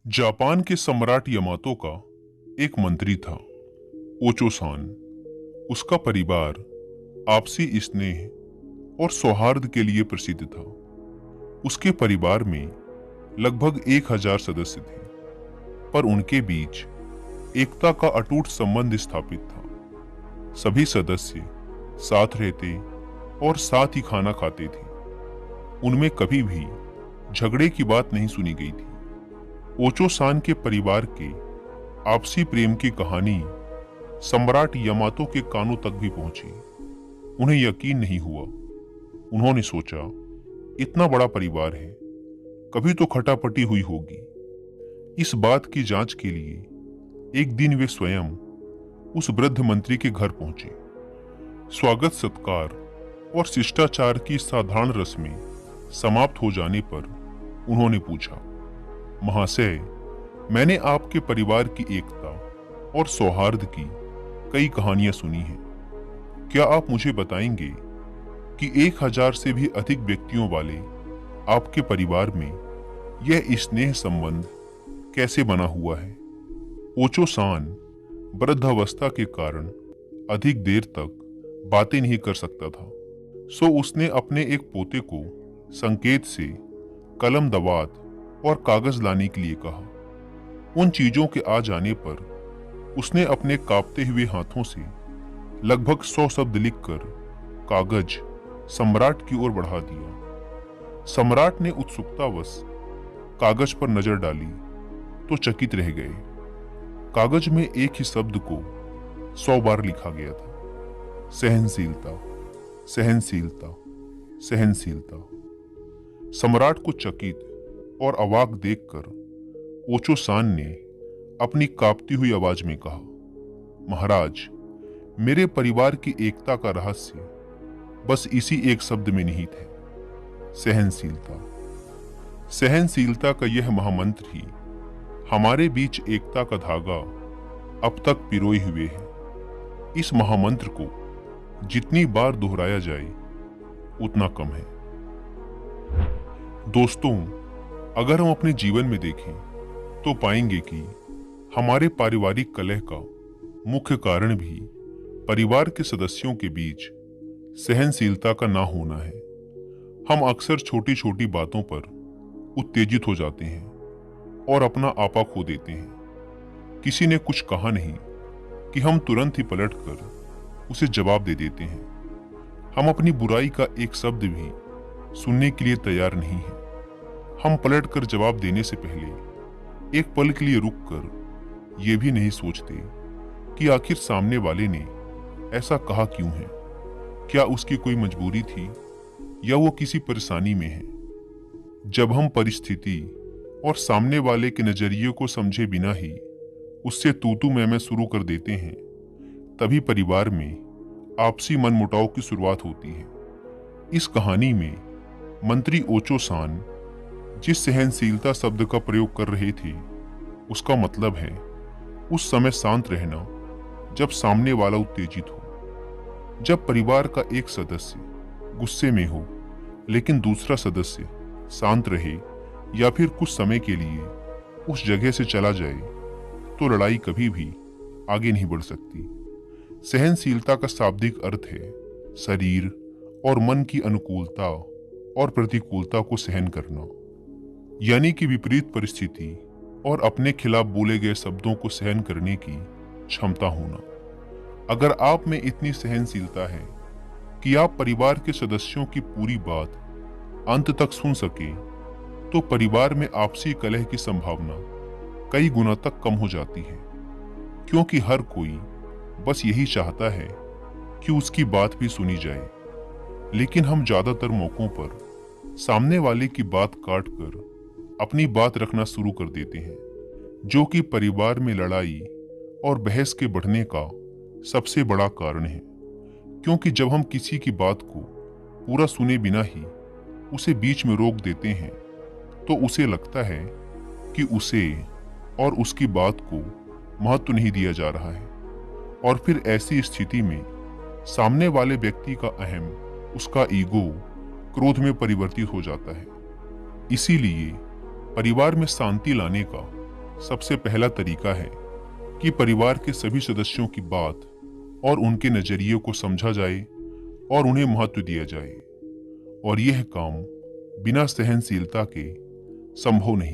Japan के सम्राट यमातो का एक मंत्री था, ओचो-सान। उसका परिवार आपसी स्नेह और सौहार्द के लिए प्रसिद्ध था। उसके परिवार में लगभग 1000 सदस्य थे, पर उनके बीच एकता का अटूट संबंध स्थापित था। सभी सदस्य साथ रहते और साथ ही खाना खाते थे। उनमें कभी भी झगड़े की बात नहीं सुनी गई थी। ओचो-सान के परिवार के आपसी प्रेम की कहानी सम्राट यमातो के कानों तक भी पहुंची। उन्हें यकीन नहीं हुआ। उन्होंने सोचा, इतना बड़ा परिवार है, कभी तो खटापटी हुई होगी। इस बात की जांच के लिए एक दिन वे स्वयं उस वृद्ध मंत्री के घर पहुंचे। स्वागत सत्कार और शिष्टाचार की साधारण रस्में समाप्त हो जाने पर उन्होंने पूछा, महाशय, मैंने आपके परिवार की एकता और सौहार्द की कई कहानियां सुनी हैं। क्या आप मुझे बताएंगे कि 1000 से भी अधिक व्यक्तियों वाले आपके परिवार में यह स्नेह संबंध कैसे बना हुआ है? ओचो-सान वृद्धावस्था के कारण अधिक देर तक बातें नहीं कर सकता था, सो उसने अपने एक पोते को संकेत से कलम, दवात और कागज लाने के लिए कहा। उन चीजों के आ जाने पर उसने अपने कांपते हुए हाथों से लगभग 100 शब्द लिखकर कागज सम्राट की ओर बढ़ा दिया। सम्राट ने उत्सुकतावश कागज पर नजर डाली तो चकित रह गए। कागज में एक ही शब्द को 100 बार लिखा गया था, सहनशीलता, सहनशीलता, सहनशीलता। सम्राट को चकित और अवाक देखकर ओचो-सान ने अपनी कांपती हुई आवाज में कहा, महाराज, मेरे परिवार की एकता का रहस्य बस इसी एक शब्द में निहित है, सहनशीलता। सहनशीलता का यह महामंत्र ही हमारे बीच एकता का धागा अब तक पिरोए हुए है। इस महामंत्र को जितनी बार दोहराया जाए उतना कम है। दोस्तों, अगर हम अपने जीवन में देखें तो पाएंगे कि हमारे पारिवारिक कलह का मुख्य कारण भी परिवार के सदस्यों के बीच सहनशीलता का ना होना है। हम अक्सर छोटी छोटी बातों पर उत्तेजित हो जाते हैं और अपना आपा खो देते हैं। किसी ने कुछ कहा नहीं कि हम तुरंत ही पलटकर उसे जवाब दे देते हैं। हम अपनी बुराई का एक शब्द भी सुनने के लिए तैयार नहीं हैं। हम पलटकर जवाब देने से पहले एक पल के लिए रुककर ये भी नहीं सोचते कि आखिर सामने वाले ने ऐसा कहा क्यों है। क्या उसकी कोई मजबूरी थी या वो किसी परेशानी में है? जब हम परिस्थिति और सामने वाले के नजरिए को समझे बिना ही उससे तू-तू मैं शुरू कर देते हैं, तभी परिवार में आपसी मनमुटाव की शुरुआत होती है। इस कहानी में मंत्री ओचो-सान जिस सहनशीलता शब्द का प्रयोग कर रहे थे, उसका मतलब है उस समय शांत रहना जब सामने वाला उत्तेजित हो। जब परिवार का एक सदस्य गुस्से में हो लेकिन दूसरा सदस्य शांत रहे या फिर कुछ समय के लिए उस जगह से चला जाए, तो लड़ाई कभी भी आगे नहीं बढ़ सकती। सहनशीलता का शाब्दिक अर्थ है शरीर और मन की अनुकूलता और प्रतिकूलता को सहन करना, यानी कि विपरीत परिस्थिति और अपने खिलाफ बोले गए शब्दों को सहन करने की क्षमता होना। अगर आप में इतनी सहनशीलता है कि आप परिवार के सदस्यों की पूरी बात अंत तक सुन सके, तो परिवार में आपसी कलह की संभावना कई गुना तक कम हो जाती है, क्योंकि हर कोई बस यही चाहता है कि उसकी बात भी सुनी जाए। लेकिन हम ज्यादातर मौकों पर सामने वाले की बात काट कर अपनी बात रखना शुरू कर देते हैं, जो कि परिवार में लड़ाई और बहस के बढ़ने का सबसे बड़ा कारण है। क्योंकि जब हम किसी की बात को पूरा सुने बिना ही उसे बीच में रोक देते हैं, तो उसे लगता है कि उसे और उसकी बात को महत्व नहीं दिया जा रहा है, और फिर ऐसी स्थिति में सामने वाले व्यक्ति का अहम, उसका ईगो क्रोध में परिवर्तित हो जाता है। इसीलिए परिवार में शांति लाने का सबसे पहला तरीका है कि परिवार के सभी सदस्यों की बात और उनके नजरिए को समझा जाए और उन्हें महत्व दिया जाए, और यह काम बिना सहनशीलता के संभव नहीं।